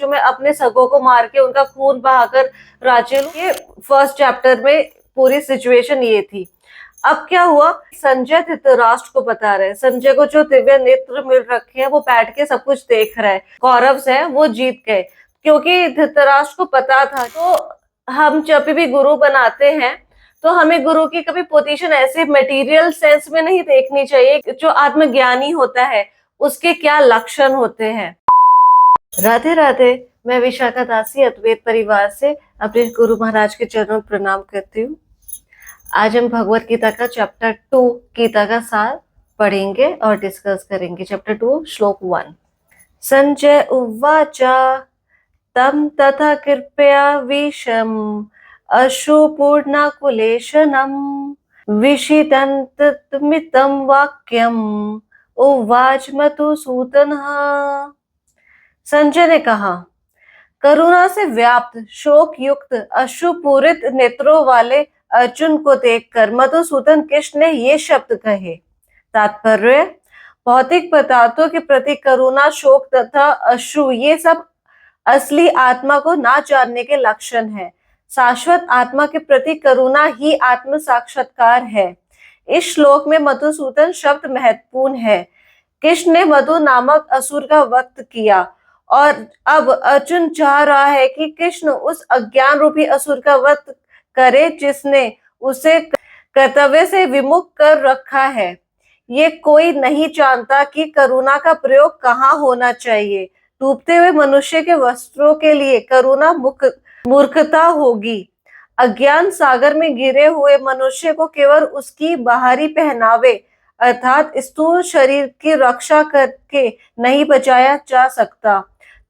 जो मैं अपने सगों को मार के उनका खून बहाकर राज्य लूं। ये फर्स्ट चैप्टर में पूरी सिचुएशन ये थी। अब क्या हुआ, संजय धृतराष्ट्र को बता रहे हैं, संजय को जो दिव्य नेत्र मिल रखे हैं वो बैठ के सब कुछ देख रहा है। कौरव है वो जीत गए, क्योंकि धृतराष्ट्र को पता था। तो हम जब भी गुरु बनाते हैं तो हमें गुरु की कभी पोजीशन ऐसे मटेरियल सेंस में नहीं देखनी चाहिए। जो आत्मज्ञानी होता है उसके क्या लक्षण होते हैं। राधे राधे। मैं विशाखा दासी अद्वैत परिवार से अपने गुरु महाराज के चरणों प्रणाम करती हूँ। आज हम भगवत गीता का चैप्टर 2 गीता का सार पढ़ेंगे और डिस्कस करेंगे। चैप्टर 2 श्लोक 1। संजय उवाच तम तथा कृपया विषम अश्रुपूर्णाकुलेशनम विषिदन्तमितं वाक्यम उवाच मधुसूदनः। संजय ने कहा, करुणा से व्याप्त शोक युक्त अश्रुपूरित नेत्रों वाले अर्जुन को देखकर मधुसूदन कृष्ण ने ये शब्द कहे। तात्पर्य, भौतिक पदार्थों के प्रति करुणा, शोक तथा अश्रु ये सब असली आत्मा को ना जानने के लक्षण है। शाश्वत आत्मा के प्रति करुणा ही आत्म साक्षात्कार है। इस श्लोक में मधुसूदन शब्द महत्वपूर्ण है। कृष्ण ने मधु नामक असुर का वध किया और अब अर्जुन चाह रहा है कि कृष्ण उस अज्ञान रूपी असुर का वध करे जिसने उसे कर्तव्य से विमुख कर रखा है। ये कोई नहीं जानता कि करुणा का प्रयोग कहाँ होना चाहिए। डूबते हुए मनुष्य के वस्त्रों के लिए करुणा मूर्खता होगी। अज्ञान सागर में गिरे हुए मनुष्य को केवल उसकी बाहरी पहनावे अर्थात स्थूल शरीर की रक्षा करके नहीं बचाया जा सकता।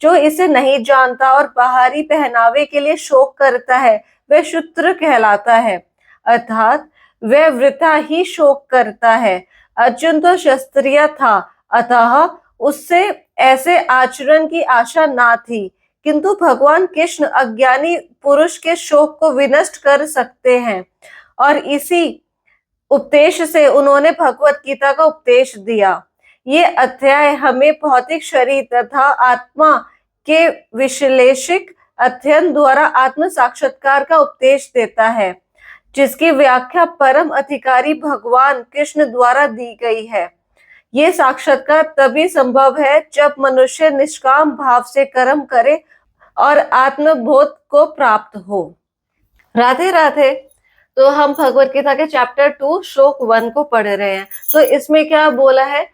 जो इसे नहीं जानता और बाहरी पहनावे के लिए शोक करता है वह शूद्र कहलाता है, अर्थात वह वृथा ही शोक करता है। अर्जुन तो क्षत्रिय था, अतः उससे ऐसे आचरण की आशा ना थी, किंतु भगवान कृष्ण अज्ञानी पुरुष के शोक को विनष्ट कर सकते हैं और इसी उपदेश से उन्होंने भगवत गीता का उपदेश दिया। ये अध्याय हमें भौतिक शरीर तथा आत्मा के विश्लेषिक अध्ययन द्वारा आत्म साक्षात्कार का उपदेश देता है, जिसकी व्याख्या परम अधिकारी भगवान कृष्ण द्वारा दी गई है। ये साक्षात्कार तभी संभव है जब मनुष्य निष्काम भाव से कर्म करे और आत्मबोध को प्राप्त हो। राधे राधे। तो हम भगवत गीता के चैप्टर 2 श्लोक 1 को पढ़ रहे हैं। तो इसमें क्या बोला है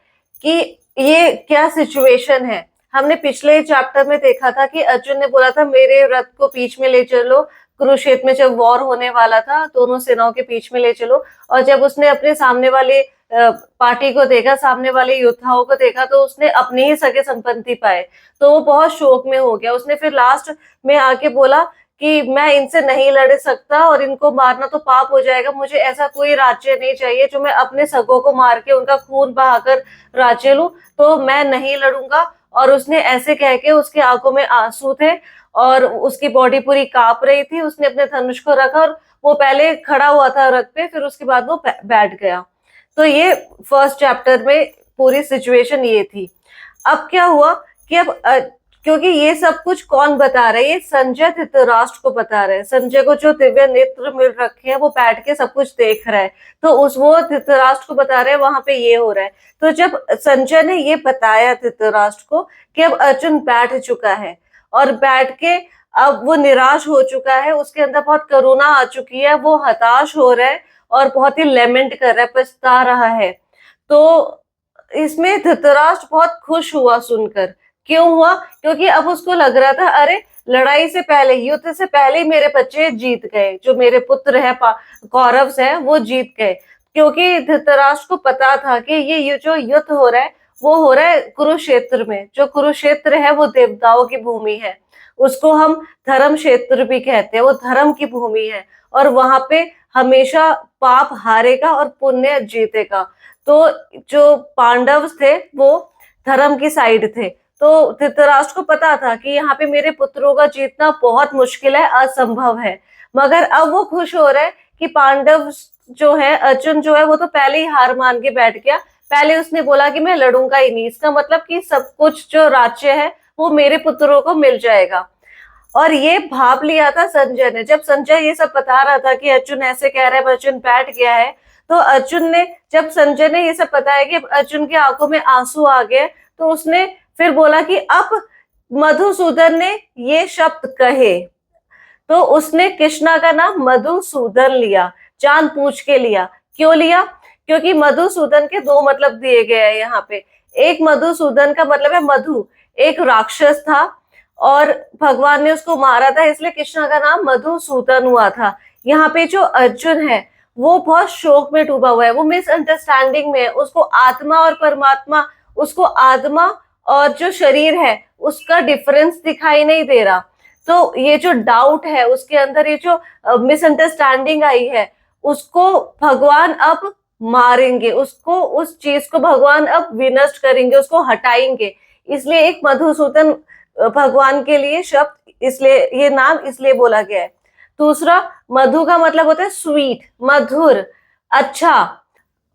कि ये क्या सिचुएशन है। हमने पिछले चैप्टर में देखा था कि अर्जुन ने बोला था मेरे रथ को बीच में ले चलो। कुरुक्षेत्र में जब वॉर होने वाला था दोनों सेनाओं के बीच में ले चलो, और जब उसने अपने सामने वाले पार्टी को देखा, सामने वाले योद्धाओं को देखा, तो उसने अपने ही सगे संपत्ति पाए, तो वो बहुत शोक में हो गया। उसने फिर लास्ट में आके बोला कि मैं इनसे नहीं लड़ सकता और इनको मारना तो पाप हो जाएगा। मुझे ऐसा कोई राज्य नहीं चाहिए जो मैं अपने सगों को मार के उनका खून बहाकर राज्य लूं, तो मैं नहीं लड़ूंगा। और उसने ऐसे कह के, उसकी आंखों में आंसू थे और उसकी बॉडी पूरी कांप रही थी। उसने अपने धनुष को रखा और वो पहले खड़ा हुआ था रथ पे, फिर उसके बाद वो बैठ गया। तो ये फर्स्ट चैप्टर में पूरी सिचुएशन ये थी। अब क्या हुआ कि अब क्योंकि ये सब कुछ कौन बता रहे हैं, ये संजय धृतराष्ट्र को बता रहे हैं। संजय को जो दिव्य नेत्र मिल रखे हैं वो बैठ के सब कुछ देख रहा है, तो वो धृतराष्ट्र को बता रहे हैं वहां पे ये हो रहा है। तो जब संजय ने ये बताया धृतराष्ट्र को कि अब अर्जुन बैठ चुका है और बैठ के अब वो निराश हो चुका है, उसके अंदर बहुत करुणा आ चुकी है, वो हताश हो रहा है और बहुत ही लेमेंट कर रहा है, पछता रहा है। तो इसमें धृतराष्ट्र बहुत खुश हुआ सुनकर। क्यों हुआ? क्योंकि अब उसको लग रहा था अरे लड़ाई से पहले, युद्ध से पहले ही मेरे बच्चे जीत गए, जो मेरे पुत्र है कौरव है वो जीत गए। क्योंकि धृतराष्ट्र को पता था कि ये जो युद्ध हो रहा है वो हो रहा है कुरुक्षेत्र में। जो कुरुक्षेत्र है वो देवताओं की भूमि है, उसको हम धर्म क्षेत्र भी कहते हैं, वो धर्म की भूमि है और वहां पे हमेशा पाप हारेगा और पुण्य जीतेगा। तो जो पांडव थे वो धर्म की साइड थे। तो धृतराष्ट्र को पता था कि यहाँ पे मेरे पुत्रों का जीतना बहुत मुश्किल है, असंभव है। मगर अब वो खुश हो रहा है कि पांडव जो है, अर्जुन जो है वो तो पहले ही हार मान के बैठ गया। पहले उसने बोला कि मैं लड़ूंगा ही नहीं। इसका मतलब कि सब कुछ जो राज्य है वो मेरे पुत्रों को मिल जाएगा। और ये भाप लिया था संजय ने। जब संजय ये सब बता रहा था कि अर्जुन ऐसे कह रहा है, अर्जुन बैठ गया है, तो अर्जुन ने, जब संजय ने ये सब बताया कि अर्जुन की आंखों में आंसू आ गए, तो उसने फिर बोला कि अब मधुसूदन ने ये शब्द कहे, तो उसने कृष्णा का नाम मधुसूदन लिया, जान पूछ के लिया। क्यों लिया? क्योंकि मधुसूदन के दो मतलब दिए गए हैं यहाँ पे। एक मधुसूदन का मतलब है मधु, एक राक्षस था और भगवान ने उसको मारा था, इसलिए कृष्णा का नाम मधुसूदन हुआ था। यहाँ पे जो अर्जुन है वो बहुत शोक में डूबा हुआ है, वो मिसअंडरस्टैंडिंग में है। उसको आत्मा और परमात्मा, उसको आत्मा और जो शरीर है उसका डिफरेंस दिखाई नहीं दे रहा। तो ये जो डाउट है उसके अंदर, ये जो मिसअंडरस्टैंडिंग आई है, उसको भगवान अब मारेंगे, उसको, उस चीज को भगवान अब विनष्ट करेंगे, उसको हटाएंगे। इसलिए एक मधुसूदन भगवान के लिए शब्द, इसलिए ये नाम इसलिए बोला गया है। दूसरा, मधु का मतलब होता है स्वीट, मधुर, अच्छा,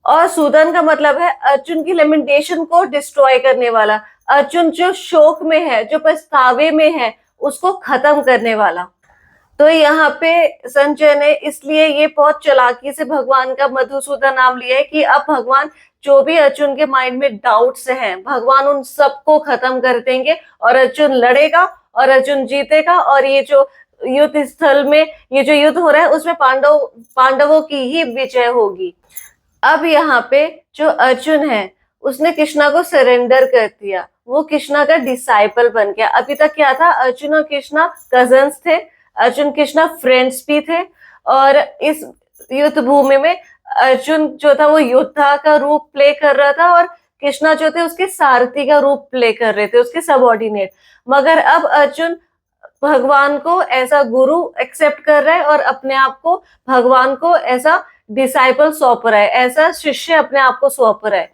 और सूदन का मतलब है अर्जुन की लेमेंटेशन को डिस्ट्रॉय करने वाला। अर्जुन जो शोक में है, जो पछतावे में है, उसको खत्म करने वाला। तो यहाँ पे संजय ने इसलिए ये बहुत चालाकी से भगवान का मधुसूदन नाम लिया है कि अब भगवान जो भी अर्जुन के माइंड में डाउट्स हैं, भगवान उन सबको खत्म कर देंगे और अर्जुन लड़ेगा और अर्जुन जीतेगा। और ये जो युद्ध स्थल में ये जो युद्ध हो रहा है उसमें पांडवों की ही विजय होगी। अब यहाँ पे जो अर्जुन है उसने कृष्णा को सरेंडर कर दिया, वो कृष्णा का डिसाइपल बन गया। अभी तक क्या था, अर्जुन और कृष्णा कजन्स थे, अर्जुन कृष्णा फ्रेंड्स भी थे। और इस युद्ध भूमि में अर्जुन जो था वो योद्धा का रूप प्ले कर रहा था और कृष्णा जो थे उसके सारथी का रूप प्ले कर रहे थे, उसके सबऑर्डिनेट। मगर अब अर्जुन भगवान को ऐसा गुरु एक्सेप्ट कर रहा है और अपने आप को भगवान को ऐसा डिसाइपल सौंप रहा है, ऐसा शिष्य अपने आप को सौंप रहा है।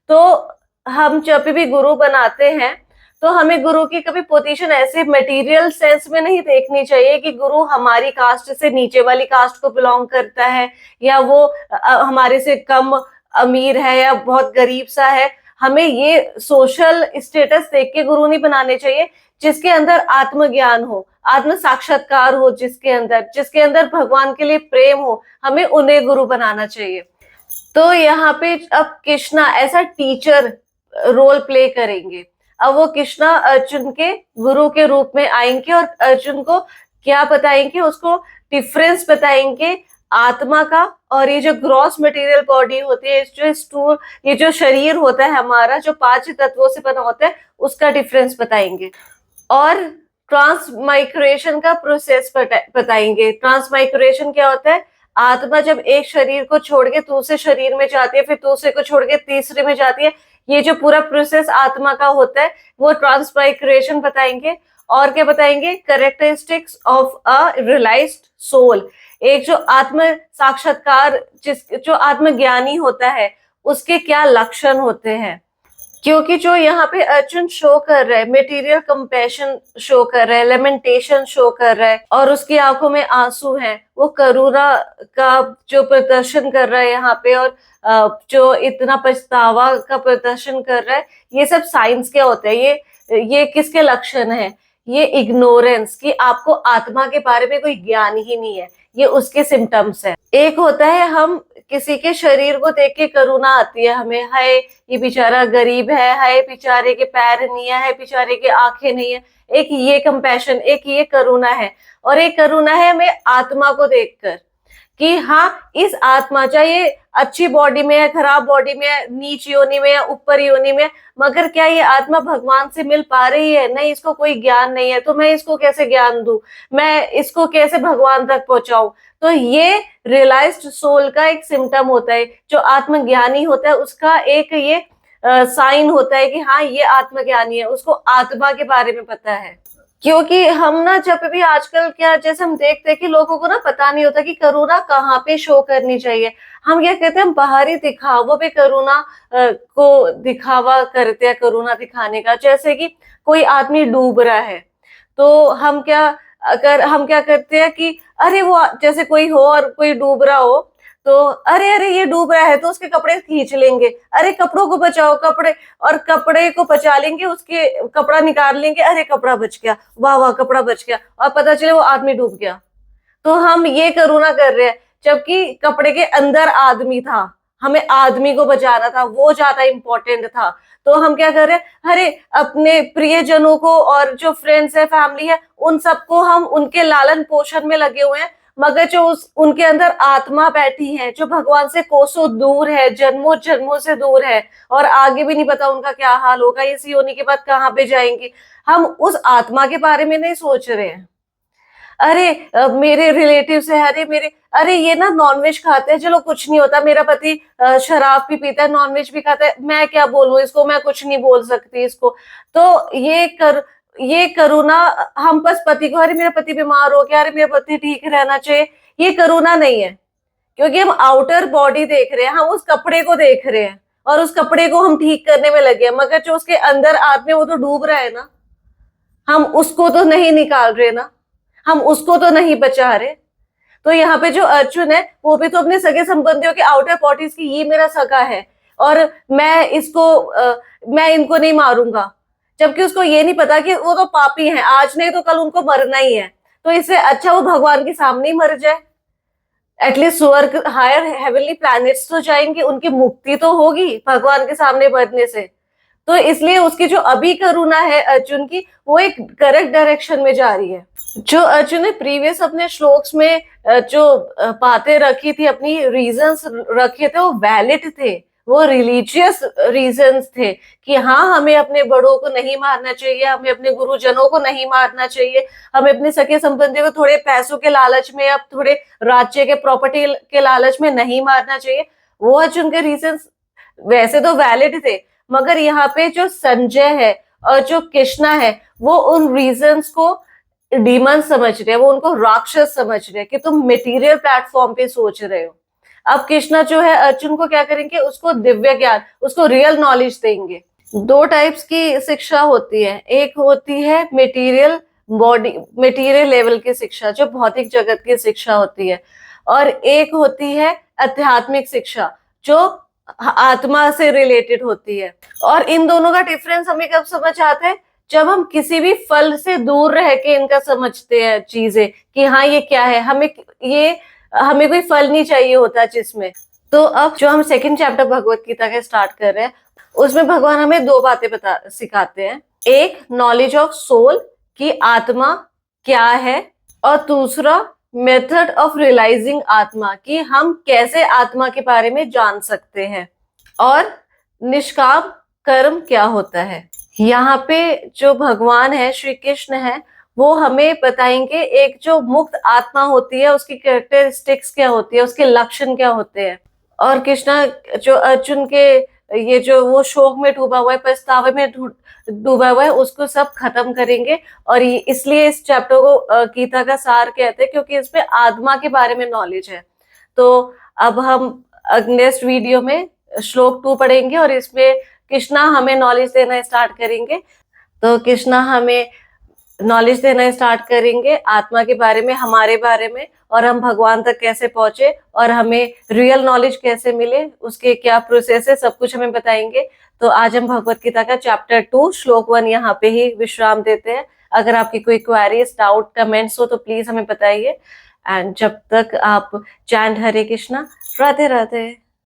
तो हम जब भी गुरु बनाते हैं तो हमें गुरु की कभी पोजीशन ऐसे मटेरियल सेंस में नहीं देखनी चाहिए कि गुरु हमारी कास्ट से नीचे वाली कास्ट को बिलोंग करता है, या वो हमारे से कम अमीर है या बहुत गरीब सा है। हमें ये सोशल स्टेटस देख के गुरु नहीं बनाने चाहिए। जिसके अंदर आत्मज्ञान हो, आत्म साक्षात्कार हो, जिसके अंदर भगवान के लिए प्रेम हो, हमें उन्हें गुरु बनाना चाहिए। तो यहाँ पे अब कृष्णा ऐसा टीचर रोल प्ले करेंगे। अब वो कृष्णा अर्जुन के गुरु के रूप में आएंगे और अर्जुन को क्या बताएंगे, उसको डिफरेंस बताएंगे आत्मा का और ये जो ग्रॉस मटेरियल बॉडी होती है, जो स्टूल, ये जो शरीर होता है हमारा, जो 5 तत्वों से बना होता है, उसका डिफरेंस बताएंगे। और ट्रांसमाइग्रेशन का प्रोसेस बताएंगे। ट्रांसमाइग्रेशन क्या होता है? आत्मा जब एक शरीर को छोड़ के दूसरे शरीर में जाती है, फिर दूसरे को छोड़ के तीसरे में जाती है, ये जो पूरा प्रोसेस आत्मा का होता है वो ट्रांसमाइग्रेशन बताएंगे। और क्या बताएंगे? Characteristics of a realised soul. एक जो आत्म साक्षात्कार, जो आत्मज्ञानी होता है, उसके क्या लक्षण होते हैं। क्योंकि जो यहाँ पे अर्जुन शो कर रहा है, मटेरियल कंपैशन शो कर रहा है, लेमेंटेशन शो कर रहा है और उसकी आंखों में आंसू हैं, वो करुणा का जो प्रदर्शन कर रहा है यहाँ पे, और जो इतना पछतावा का प्रदर्शन कर रहा है, ये सब साइंस क्या होता है? ये किसके लक्षण है? ये इग्नोरेंस, कि आपको आत्मा के बारे में कोई ज्ञान ही नहीं है, ये उसके सिम्टम्स है। एक होता है हम किसी के शरीर को देख के करुणा आती है हमें, हाय ये बेचारा गरीब है, हाय बेचारे के पैर नहीं है, हाय बेचारे के आंखें नहीं है। एक ये कंपैशन, एक ये करुणा है। और एक करुणा है हमें आत्मा को देखकर कि हाँ, इस आत्मा, चाहे ये अच्छी बॉडी में है, खराब बॉडी में है, नीच योनि में है, ऊपर योनि में, मगर क्या ये आत्मा भगवान से मिल पा रही है? नहीं, इसको कोई ज्ञान नहीं है, तो मैं इसको कैसे ज्ञान दूं, मैं इसको कैसे भगवान तक पहुंचाऊं। तो ये रियलाइज्ड सोल का एक सिम्टम होता है। जो आत्मज्ञानी होता है उसका एक ये साइन होता है कि हाँ, ये आत्मज्ञानी है, उसको आत्मा के बारे में पता है। क्योंकि हम ना जब भी आजकल क्या, जैसे हम देखते हैं कि लोगों को ना पता नहीं होता कि करुणा कहाँ पे शो करनी चाहिए। हम क्या कहते हैं, बाहरी दिखावों पे करुणा को दिखावा करते हैं, करुणा दिखाने का। जैसे कि कोई आदमी डूब रहा है तो हम क्या करते हैं कि अरे वो, जैसे कोई हो और कोई डूब रहा हो तो अरे अरे ये डूब रहा है तो उसके कपड़े खींच लेंगे, अरे कपड़ों को बचाओ, कपड़े, और कपड़े को बचा लेंगे, उसके कपड़ा निकाल लेंगे, अरे कपड़ा बच गया, वाह वाह कपड़ा बच गया, और पता चले वो आदमी डूब गया। तो हम ये करुणा कर रहे हैं, जबकि कपड़े के अंदर आदमी था, हमें आदमी को बचाना था, वो ज्यादा इंपॉर्टेंट था। तो हम क्या कर रहे हैं, अरे अपने प्रियजनों को और जो फ्रेंड्स है, फैमिली है, उन सबको हम उनके लालन पोषण में लगे हुए हैं, मगर जो उनके अंदर आत्मा बैठी है, जो भगवान से कोसों दूर है, जन्मों जन्मों से दूर है, और आगे भी नहीं पता उनका क्या हाल होगा, इसी होने के बाद कहाँ पे जाएंगे, हम उस आत्मा के बारे में नहीं सोच रहे हैं। अरे मेरे रिलेटिव्स है, अरे मेरे, अरे ये ना नॉनवेज खाते हैं, चलो कुछ नहीं होता, मेरा पति शराब भी पीता है, नॉनवेज भी खाता है, मैं क्या बोलूं इसको, मैं कुछ नहीं बोल सकती इसको। तो ये करुणा, हम बस पति को, अरे मेरा पति बीमार हो गया, अरे मेरा पति ठीक रहना चाहिए, ये करुणा नहीं है, क्योंकि हम आउटर बॉडी देख रहे हैं, हम उस कपड़े को देख रहे हैं, और उस कपड़े को हम ठीक करने में लगे हैं, मगर जो उसके अंदर आत्मा, वो तो डूब रहा है ना, हम उसको तो नहीं निकाल रहे ना, हम उसको तो नहीं बचा रहे। तो यहाँ पे जो अर्जुन है, वो भी तो अपने सगे संबंधियों के आउटर बॉडीज की, ये मेरा सगा है और मैं इनको नहीं मारूंगा, जबकि उसको ये नहीं पता कि वो तो पापी हैं, आज नहीं तो कल उनको मरना ही है। तो इससे अच्छा वो भगवान के सामने ही मर जाए, एटलीस्ट स्वर्ग, हायर हेवनली प्लैनेट्स तो जाएंगे, उनकी मुक्ति तो होगी भगवान के सामने मरने से। तो इसलिए उसकी जो अभी करुणा है अर्जुन की, वो एक करेक्ट डायरेक्शन में जा रही है। जो अर्जुन ने प्रीवियस अपने श्लोक्स में जो बातें रखी थी, अपनी रीजंस रखे थे, वो वैलिड थे, वो रिलीजियस रीजंस थे कि हाँ, हमें अपने बड़ों को नहीं मारना चाहिए, हमें अपने गुरुजनों को नहीं मारना चाहिए, हमें अपने सगे संबंधियों को थोड़े पैसों के लालच में, अब थोड़े राज्य के प्रॉपर्टी के लालच में नहीं मारना चाहिए। वो अर्जुन के रीजंस वैसे तो वैलिड थे, मगर यहाँ पे जो संजय है और जो कृष्णा है, वो उन रीजंस को डीमन समझ रहे हैं, वो उनको राक्षस समझ रहे हैं कि तुम मटेरियल प्लेटफॉर्म पे सोच रहे हो। अब कृष्णा जो है अर्जुन को क्या करेंगे, उसको दिव्य ज्ञान, उसको रियल नॉलेज देंगे। दो टाइप्स की शिक्षा होती है, एक होती है मटेरियल बॉडी, मटेरियल लेवल की शिक्षा, जो भौतिक जगत की शिक्षा होती है, और एक होती है आध्यात्मिक शिक्षा, जो आत्मा से रिलेटेड होती है। और इन दोनों का डिफरेंस हमें कब समझ आता है, जब हम किसी भी फल से दूर रह के इनका समझते हैं चीजें, कि हाँ ये क्या है, हमें कोई फल नहीं चाहिए होता जिसमें। तो अब जो हम सेकंड चैप्टर भगवत गीता के स्टार्ट कर रहे हैं, उसमें भगवान हमें दो बातें सिखाते हैं। एक नॉलेज ऑफ सोल, कि आत्मा क्या है, और दूसरा मेथड ऑफ रियलाइजिंग आत्मा, कि हम कैसे आत्मा के बारे में जान सकते हैं, और निष्काम कर्म क्या होता है। यहाँ पे जो भगवान है, श्री कृष्ण है, वो हमें बताएंगे एक जो मुक्त आत्मा होती है, उसकी कैरेक्टरिस्टिक्स क्या होती है, उसके लक्षण क्या होते हैं। और कृष्णा जो अर्जुन के ये जो वो शोक में डूबा हुआ है, पछतावे में डूबा हुआ है, उसको सब खत्म करेंगे। और इसलिए इस चैप्टर को गीता का सार कहते हैं, क्योंकि इसमें आत्मा के बारे में नॉलेज है। तो अब हम नेक्स्ट वीडियो में श्लोक 2 पढ़ेंगे, और इसमें कृष्णा हमें नॉलेज देना स्टार्ट करेंगे। तो कृष्णा हमें नॉलेज देना स्टार्ट करेंगे आत्मा के बारे में, हमारे बारे में, और हम भगवान तक कैसे पहुंचे, और हमें रियल नॉलेज कैसे मिले, उसके क्या प्रोसेस है, सब कुछ हमें बताएंगे। तो आज हम भगवत गीता का चैप्टर 2 श्लोक 1 यहाँ पे ही विश्राम देते हैं। अगर आपकी कोई क्वेरीज, डाउट, कमेंट्स हो तो प्लीज हमें बताइए। एंड जब तक आप चैंट हरे कृष्णा, राधे राधे।